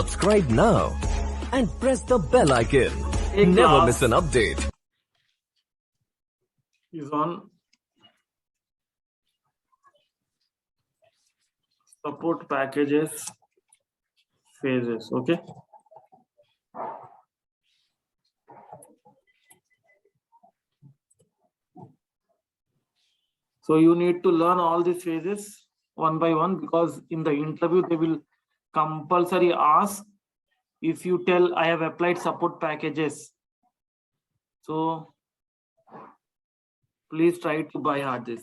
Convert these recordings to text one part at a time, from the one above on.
Subscribe now and press the bell icon. Never miss an update. Is on support packages phases. Okay. So you need to learn all these phases one by one, because in the interview they will compulsory ask if you tell I have applied support packages. So please try to buy hard this.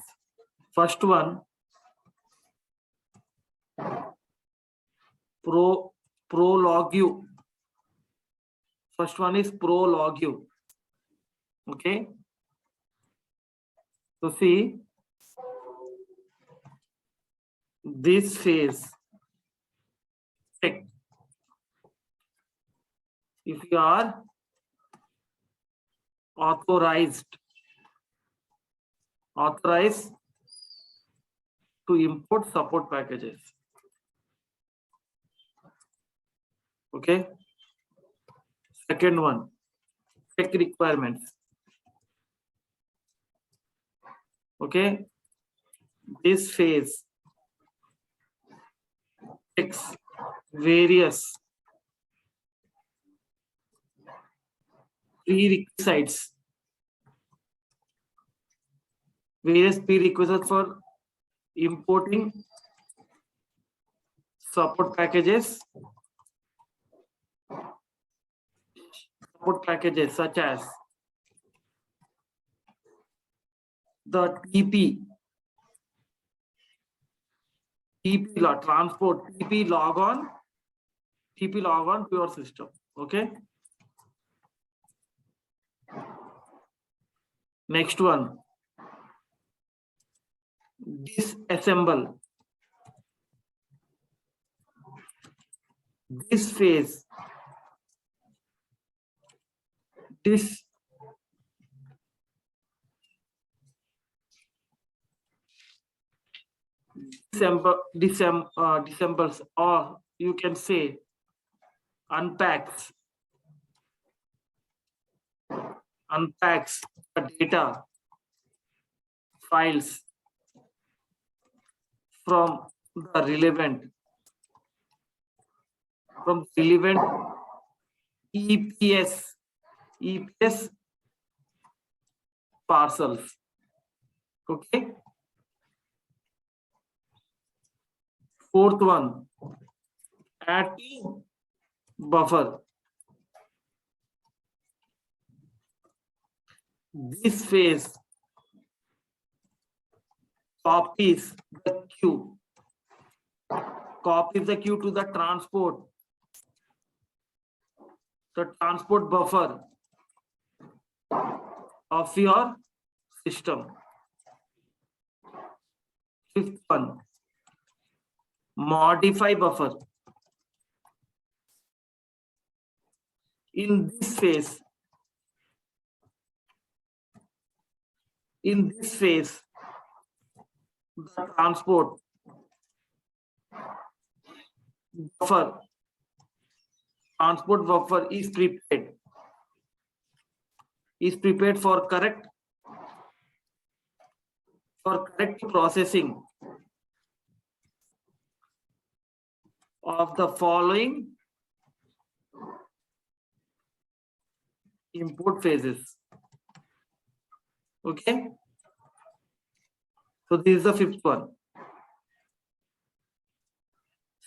First one, Prologue. First one is Prologue. Okay. So see, this phase, check if you are authorized to import support packages. Okay. Second one, check requirements. Okay. This phase checks various prerequisites. Various prerequisites for importing support packages. Support packages such as the TP transport, TP logon to your system. Okay. Next one, disassemble. This phase, disassembles, or you can say unpacks the data files from the relevant EPS parcels. Okay. Fourth one, add buffer. This phase copies the queue to the transport buffer of your system. Fifth one, modify buffer. In this phase, the transport buffer is prepared for correct processing of the following import phases. Okay. So this is the fifth one.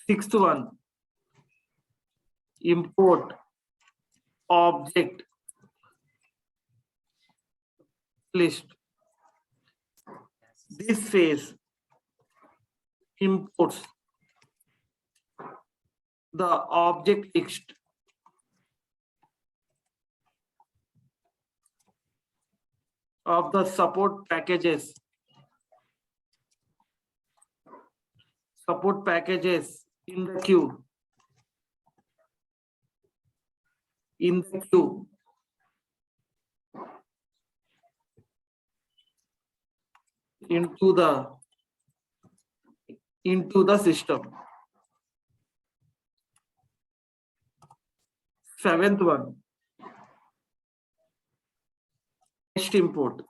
Sixth one, import object list. This phase imports the object list of the support packages in the queue into the system. Seventh one, test import.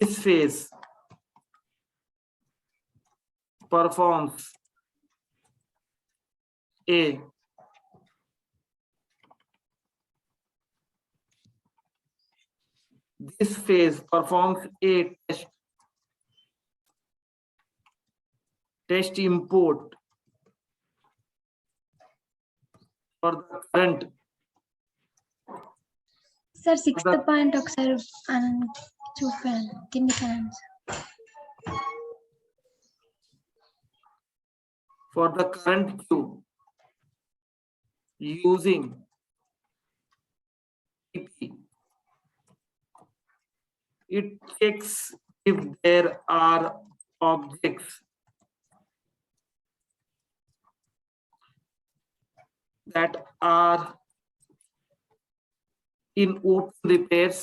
This phase performs a test import for the current sir sixth point ఒకసారి చూపాను కింది fans for the current queue using TP. It checks if there are objects that are in open repairs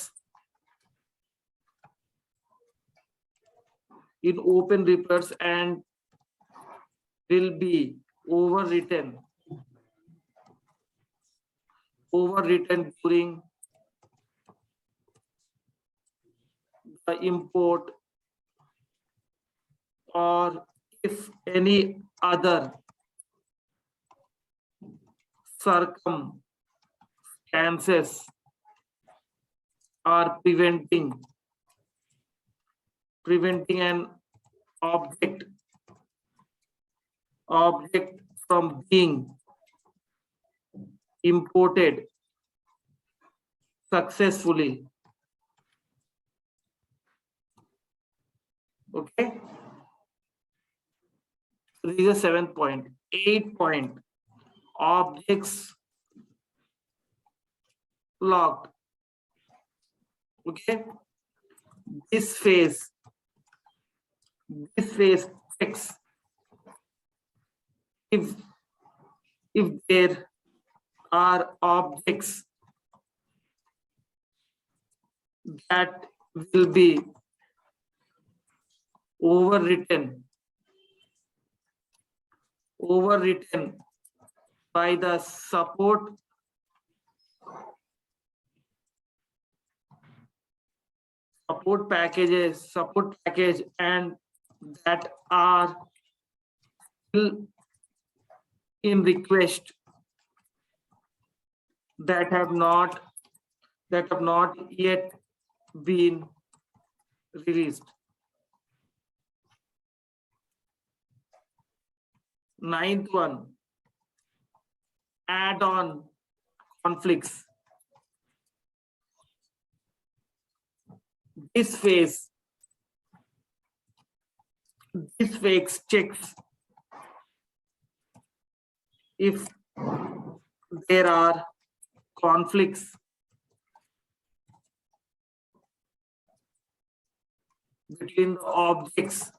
and will be overwritten during the import, or if any other circumstances are preventing an object from being imported successfully. Okay, so this is the 7th point. 8th point, objects locked. Okay, this phase checks if there are objects that will be overwritten by the support package and that are still in request, that have not yet been released. 9th one, add-on conflicts. This phase checks if there are conflicts between the objects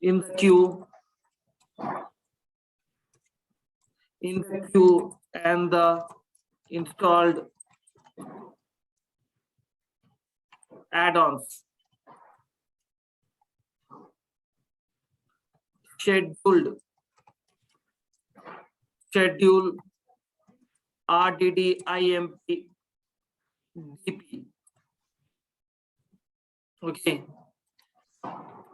in the queue and the installed add-ons. Schedule RDDIMP DP. Okay,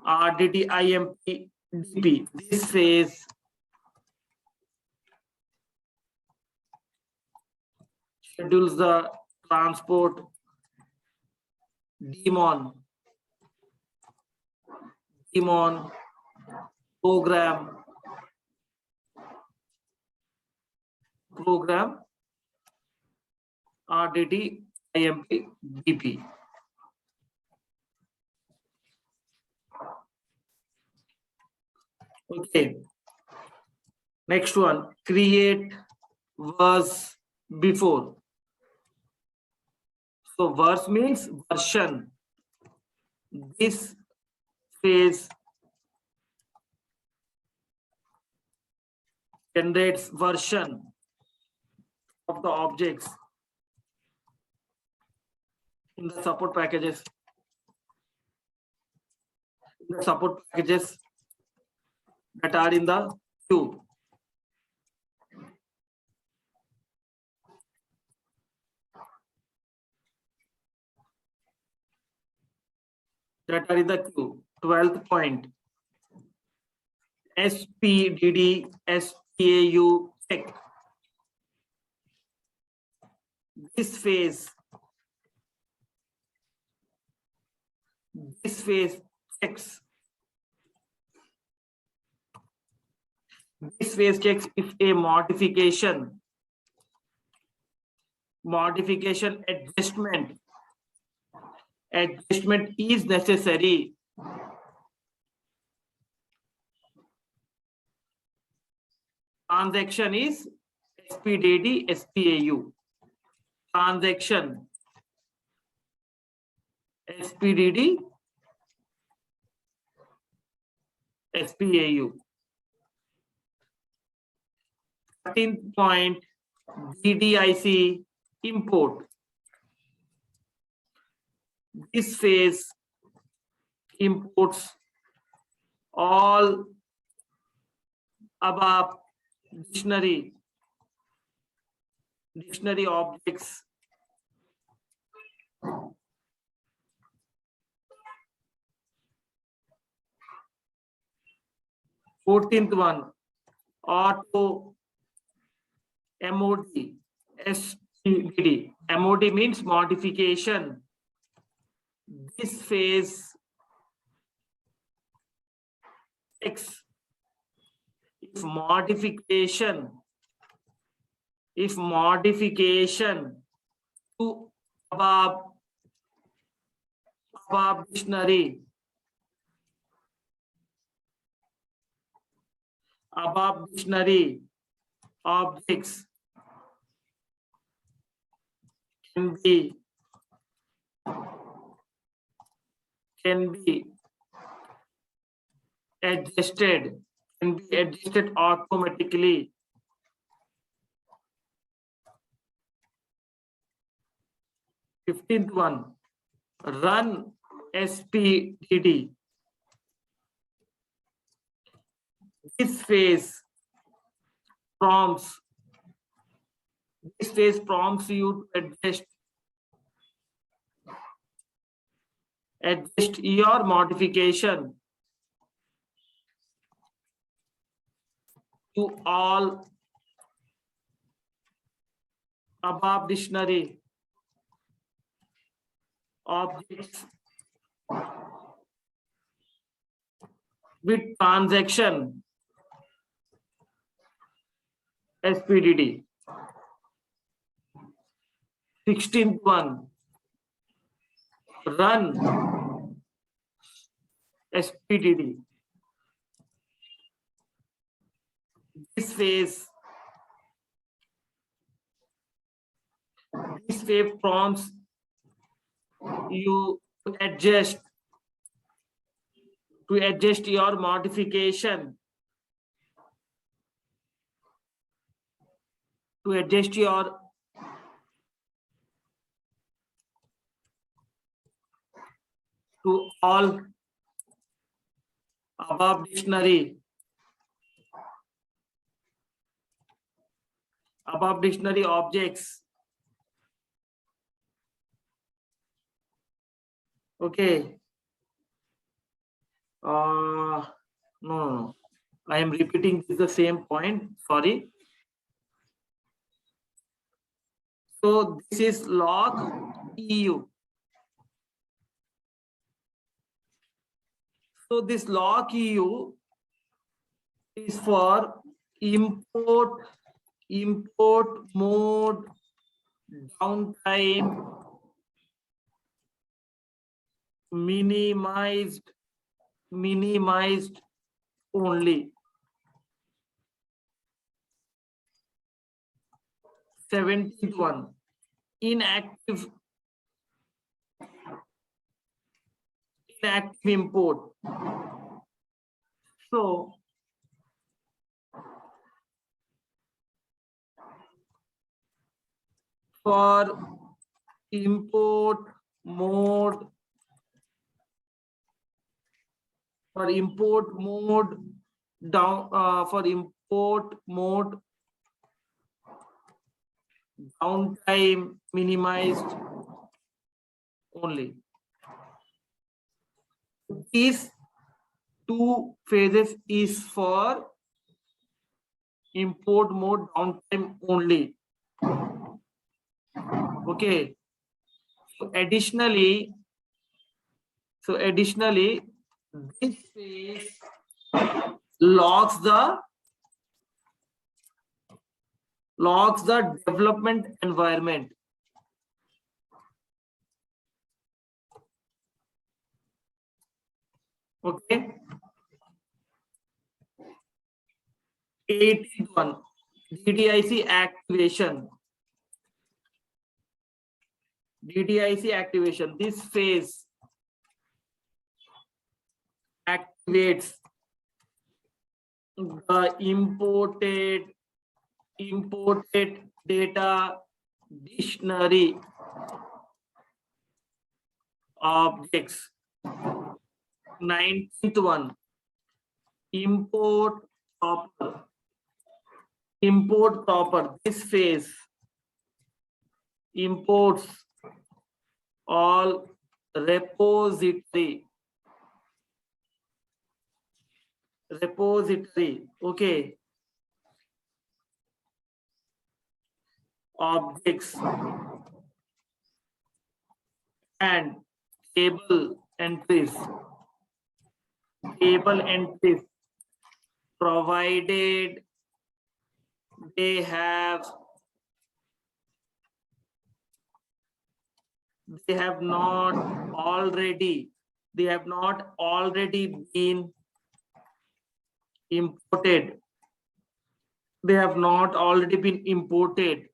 RDDIMP DP. This phase schedules the transport daemon program RDDIMP DP. Okay, next one, create verse before. So verse means version. This phase generates version of the objects in the support packages. That are in the queue. That are in the queue. 12th point. SPDD, SPAU check. This phase checks. This phase checks if a modification adjustment is necessary. Transaction is SPDD, SPAU. Transaction SPDD, SPAU. 13th point, DDIC import. This phase imports all above dictionary objects. Fourteenth one, auto MOD, SPDD. MOD means modification. This phase checks if modification to above dictionary objects can be adjusted automatically. Fifteenth one, run SPDD. This phase prompts you to adjust your modification to all above dictionary objects with transaction SPDD. 16th one, run SPDD. This phase prompts you to adjust your modification to all above dictionary objects. Okay. No. I am repeating the same point. Sorry. So this is log EU. So this log EU is for import mode downtime minimized only. 17th one, inactive import. So for import mode import mode downtime minimized only. These two phases is for import mode downtime only. Okay. So additionally, this phase logs the development environment. Okay. 18th one, DDIC activation. DDIC activation. This phase activates the imported data dictionary objects. 19th one, import proper. This phase imports all repository. Okay, objects and table entries provided they have not already been imported. They have not already been imported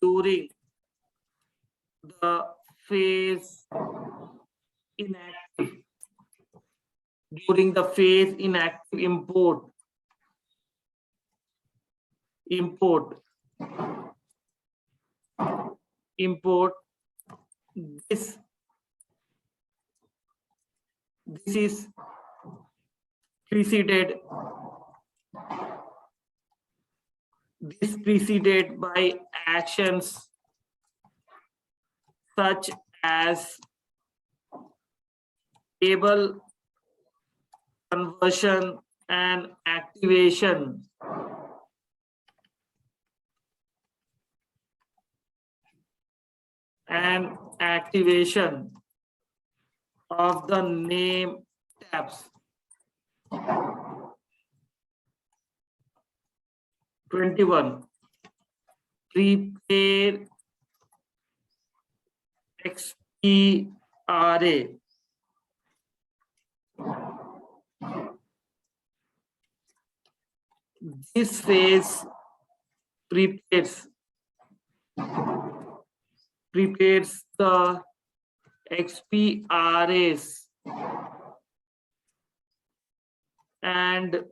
during the phase inactive. During the phase inactive import this is preceded by actions such as table conversion and activation. Of the name tabs. 21. Prepare XPRA. This phase prepares the XPRAs and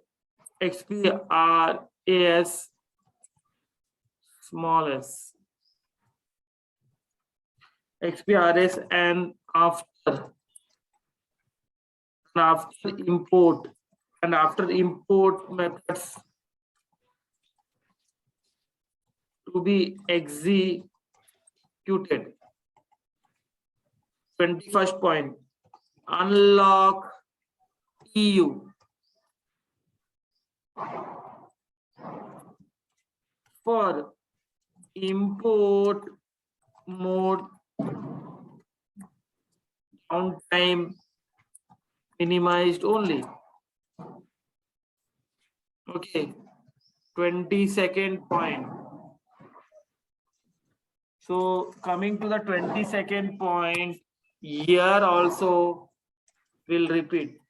XPRAs smallest. XPRAs and after import methods to be executed. 21st point, unlock EU. For import mode downtime minimized only. Okay, 22nd point. So coming to the 22nd point, here also we'll repeat.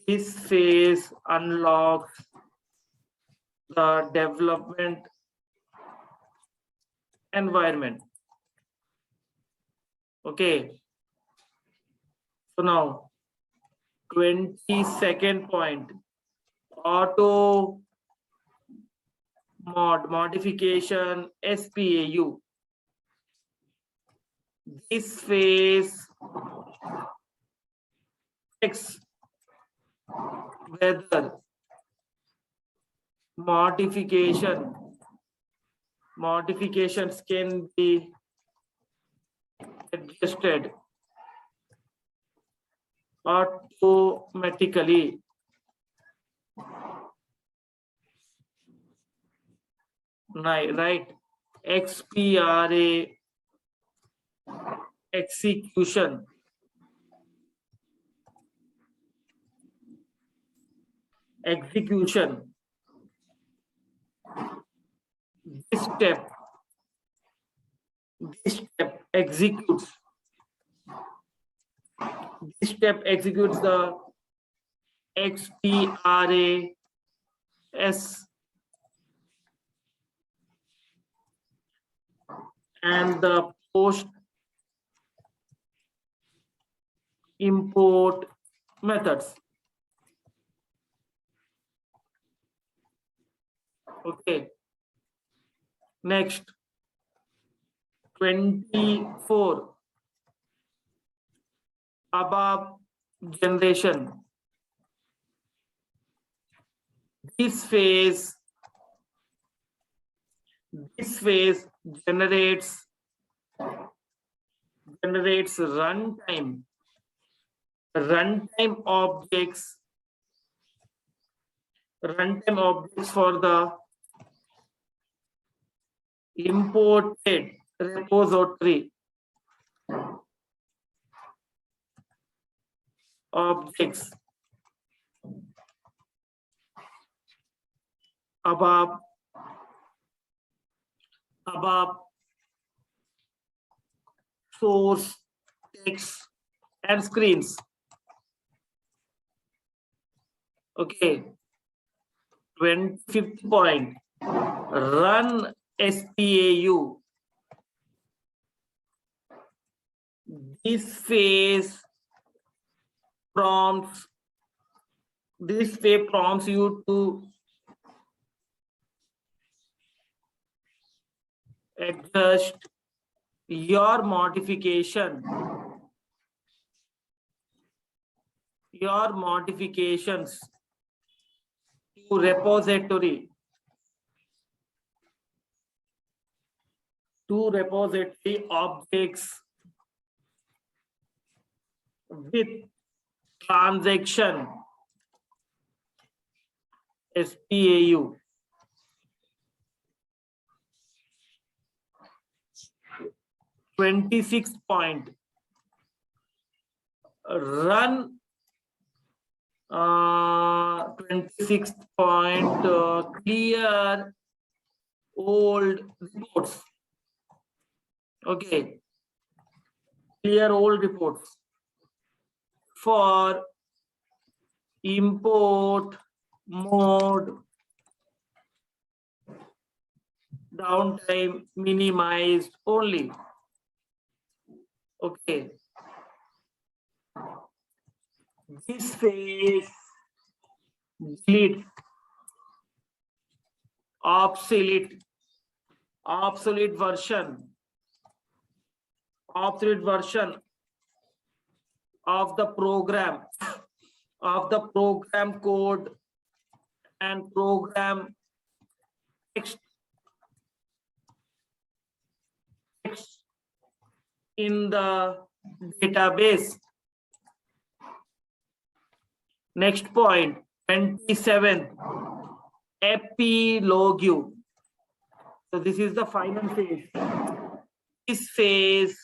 This phase unlocks the development environment. Okay. So now 22nd point, auto modification SPAU. This phase checks whether modifications can be adjusted automatically. Right. XPRA execution. This step executes. This step executes the XPRA S and the post import methods. Okay. Next, 24 above generation. This phase generates runtime objects for the imported repository objects above source text and screens. Okay. 25th point, run SPAU. This phase prompts you to adjust your modifications to repository objects with transaction SPAU. Twenty-sixth point, run 26th point, clear old reports. Okay, clear old reports for import mode, downtime minimized only. Okay. This phase delete obsolete version of the program code and program text in the database. Next point, 27, epilogue. So this is the final phase. This phase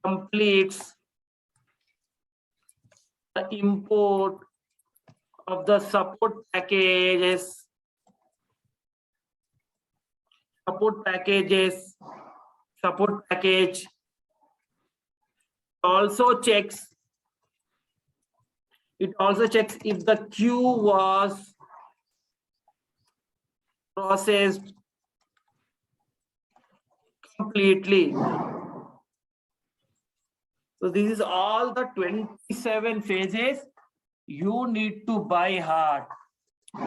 completes the import of the support package also checks if the queue was processed completely. So this is all the 27 phases you need to by heart.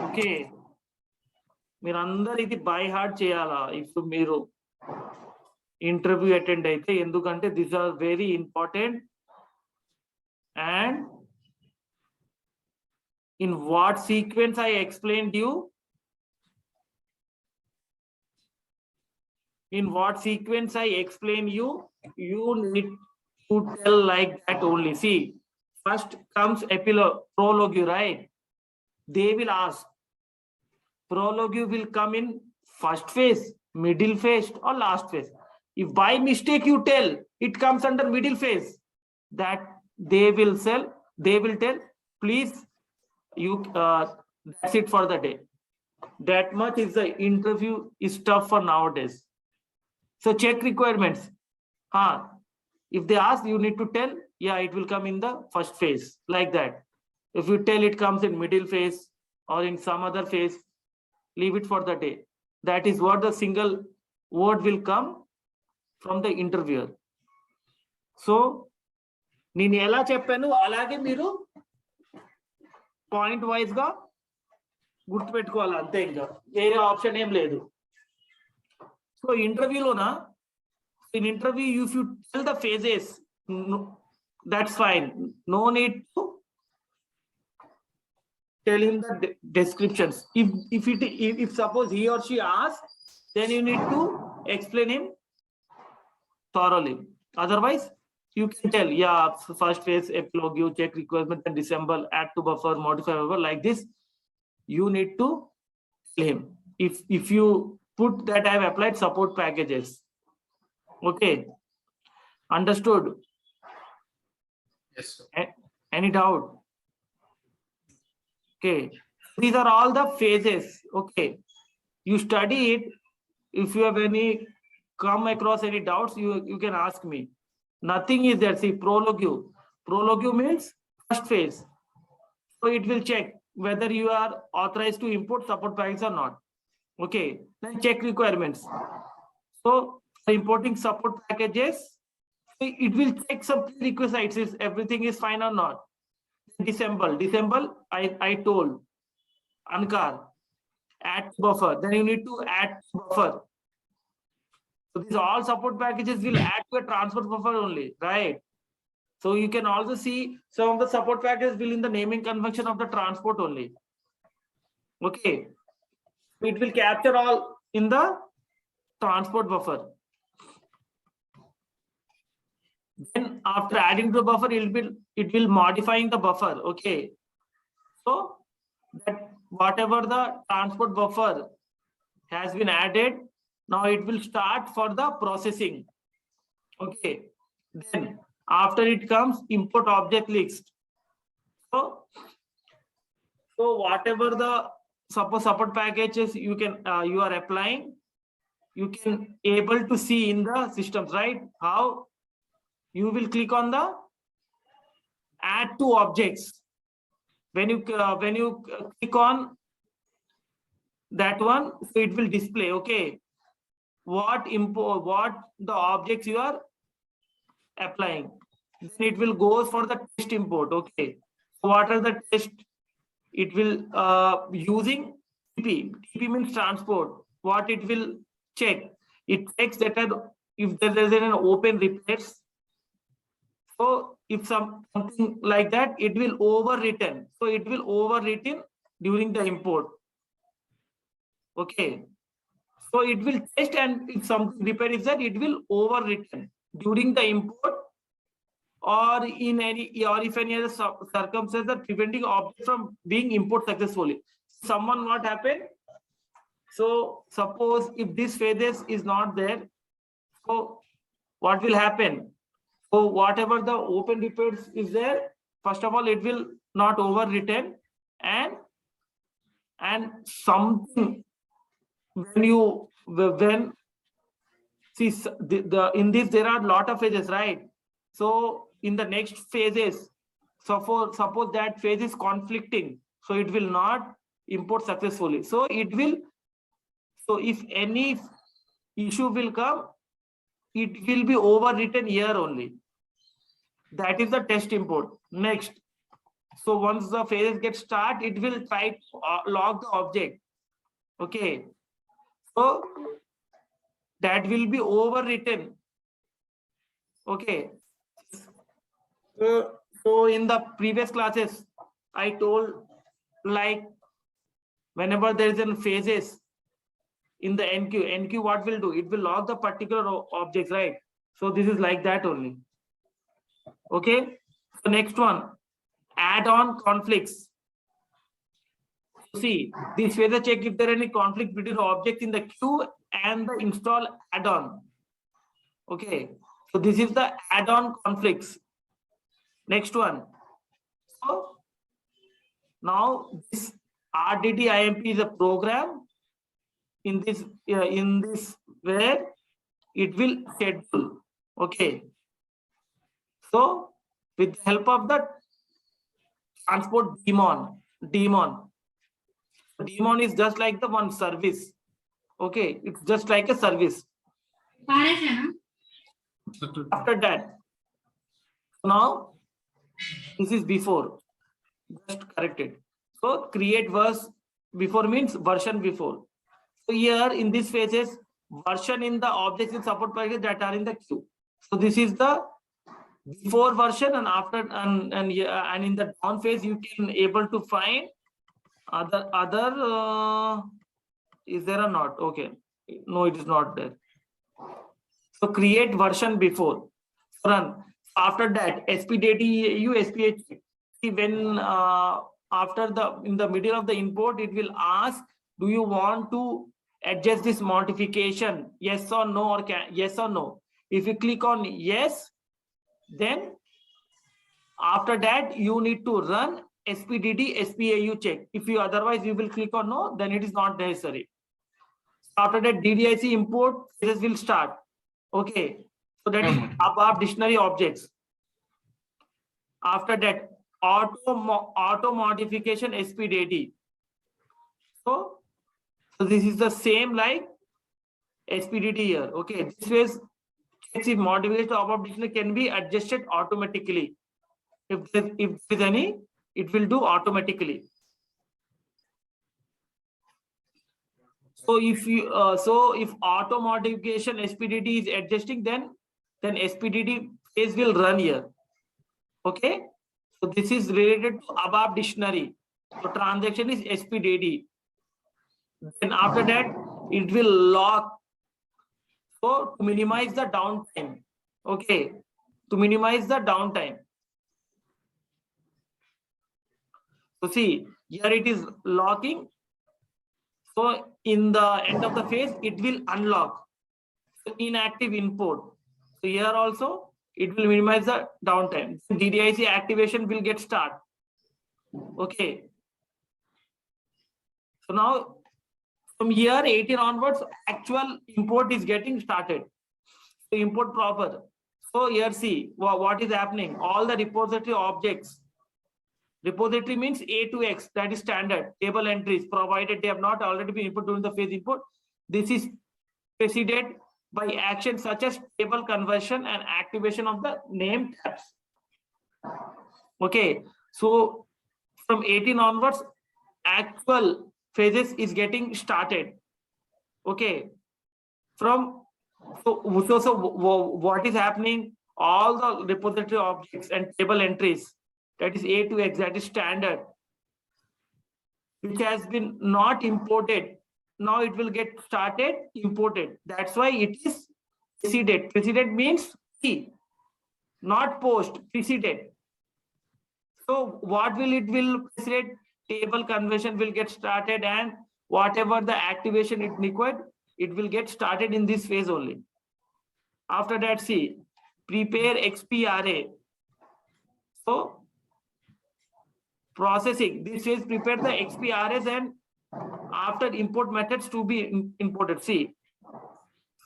Okay. మీరందరూ ఇది by heart చేయాలా ఇప్పుడు మీరు interview attend అయితే, ఎందుకంటే this are very important. And in what sequence I explained you, in what sequence I explain you, you need to tell like that only. See, first comes epilogue, prologue, right? They will ask. Prologue will come in first phase, middle phase, or last phase. If by mistake you tell it comes under middle phase, that they will tell, please, you that's it for the day. That much is the interview is tough for nowadays. So check requirements. If they ask, you need to tell, yeah, it will come in the first phase, like that. If you tell it comes in middle phase or in some other phase, leave it for the day. That is what the single word will come from the interviewer. So నేను ఎలా చెప్పాను అలాగే మీరు point wise గా గుర్తుపెట్టుకోవాలి, అంతే, ఇంకా వేరే ఆప్షన్ ఏం లేదు. సో ఇంటర్వ్యూలోనా, in interview if you tell the phases, that's fine, no need to tell him the descriptions. If suppose he or she asks, then you need to explain him thoroughly. Otherwise you can tell, yeah, first phase, epilogue, you check requirement and disassemble, add to buffer, modify buffer, like this. You need to tell him. If you put that I have applied support packages. Okay, understood? Yes, sir. Any doubt? Okay, these are all the phases. Okay, you study it. If you have any come across any doubts, you can ask me. Nothing is there. See, prologue means first phase, so it will check whether you are authorized to import support packages or not. Okay, then check requirements. So importing support packages, it will check some prerequisites if everything is fine or not. Disassemble, I told Ankar, add buffer, then you need to add buffer. So these all support packages will add to a transport buffer only, right? So you can also see some of the support packages will in the naming convention of the transport only. Okay, it will capture all in the transport buffer. Then after adding to the buffer, it will modifying the buffer. Okay, so that whatever the transport buffer has been added, now it will start for the processing. Okay, then after it comes import object list. So whatever the support packages you can you are applying, you can able to see in the systems, right? How you will click on the add to objects. When you click on that one, so it will display, okay, what the objects you are applying. Then it will go for the test import. Okay, so what are the test? It will using TP means transport. What it will check? It checks that if there is an open repairs. So if something like that, it will overwritten. So it will overwritten during the import. Okay, so it will test, and if something repair is that, it will overwritten during the import, or in any, or if any other circumstances are preventing object from being import successfully. Someone what happened? So suppose if this phases is not there, so what will happen? So whatever the open repairs is there, first of all, it will not overwritten, and something when see in this there are a lot of phases, right? So in the next phases, suppose that phase is conflicting, so it will not import successfully. So if any issue will come, it will be overwritten here only. That is the test import. Next, so once the phase get start, it will try to log the object. Okay, so that will be overwritten. Okay, so in the previous classes I told, like whenever there is a phases, in the enqueue what will do? It will log the particular objects, right? So this is like that only. Okay. The next one, add-on conflicts. See, this way the check if there are any conflict between the object in the queue and the install add-on. Okay, so this is the add-on conflicts. Next one. So now this RDD IMP is a program in this where it will schedule. Okay. So with the help of the transport daemon is just like the one service. Okay, it's just like a service. After that, now this is before, just corrected. So create verse before means version before. So here in this phases, version in the objects in support package that are in the queue. So this is the before version, and after and in the down phase you can able to find other is there or not? Okay, no, it is not there. So create version before, run. After that, SPDDU, SPH. See, when after in the middle of the import, it will ask, do you want to adjust this modification? Yes or no, or yes or no. If you click on yes, then after that you need to run SPDD SPAU check. If you otherwise you will click on no, then it is not necessary. After that, DDIC import this will start. Okay, so that is above dictionary objects. After that, auto modification SPDD. So this is the same like SPDD here. Okay, this is if modification above dictionary can be adjusted automatically. If there's any, it will do automatically. So if you if auto modification SPDD is adjusting, then SPDD phase will run here. Okay, so this is related to above dictionary. So transaction is SPDD. Then after that, it will lock. So to minimize the downtime. Okay, to minimize the downtime. So see, here it is locking. So in the end of the phase, it will unlock. So inactive import. So here also, it will minimize the downtime. DDIC activation will get start. Okay. So now from here 18 onwards, actual import is getting started. So import proper. So here see what is happening. All the repository objects. Repository means A to X, that is standard table entries, provided they have not already been input during the phase import. This is preceded by actions such as table conversion and activation of the name tabs. Okay, so from 18 onwards, actual phases is getting started. Okay, so what is happening? All the repository objects and table entries, that is A to X, that is standard, which has been not imported. Now it will get started imported. That's why it is preceded. Preceded means pre, not post, preceded. So what will it will precede? Table conversion will get started, and whatever the activation it required, it will get started in this phase only. After that, see, prepare XP array. So processing, this is prepare the XP arrays and after import methods to be imported. See,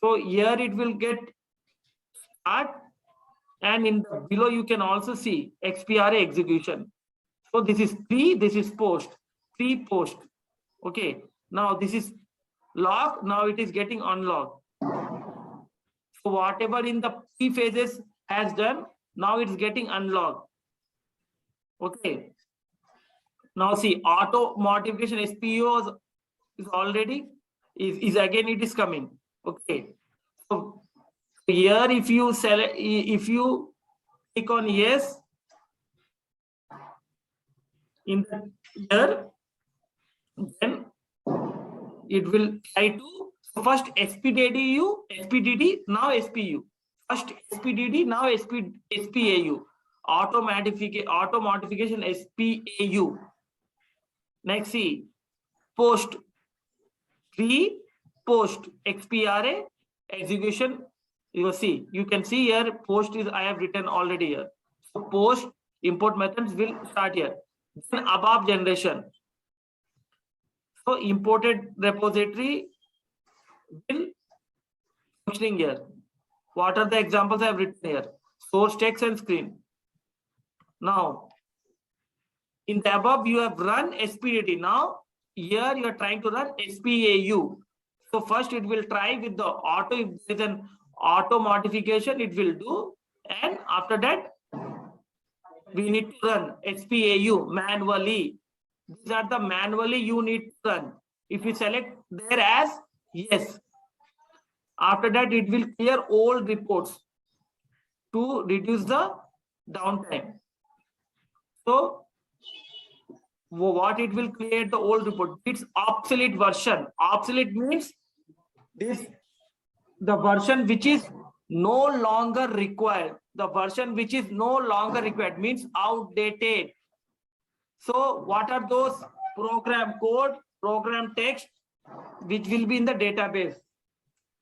so here it will get start, and in the below you can also see XP array execution. So this is pre, this is post, pre post. Okay, now this is lock, now it is getting unlocked. So whatever in the pre phases has done, now it's getting unlocked. Okay, now see, auto modification SPO is already is again it is coming. Okay, so here if you select, if you click on yes in the here, then it will try to First SPDD, now SPU. First SPDD, now SPAU. Auto modification SPAU. Next, see, post, post XPRA, execution. You see, you can see here, post is I have written already here. So post import methods will start here. Then above generation. So imported repository will functioning here. What are the examples I have written here? Source text and screen. Now, in the above, you have run SPDD. Now, here you are trying to run SPAU. So first it will try with the auto. If there is an auto modification, it will do. And after that, we need to run SPAU manually. These are the manually you need to run. If you select there as yes, after that it will clear all reports to reduce the downtime. So what it will create the old report? It's obsolete version. Obsolete means this the version which is no longer required. The version which is no longer required means outdated. So what are those program code, program text, which will be in the database?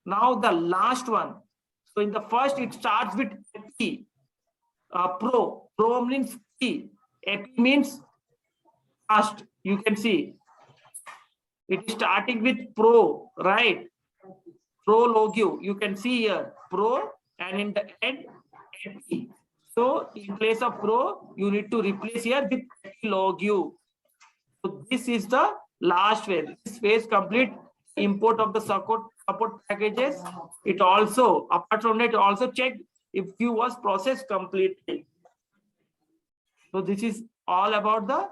Now the last one. So in the first, it starts with P. Pro. Pro means P. Epi means fast. You can see. It is starting with Pro, right? Pro logo. You can see here Pro, and in the end, Epi. So in place of Pro, you need to replace here with logo. So this is the last phase. This phase complete import of the support packages. It also, apart from that, also check if queue was processed completely. So this is all about the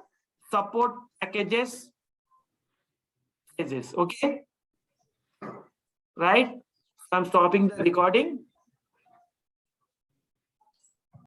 support packages phases. Okay, right? I'm stopping the recording.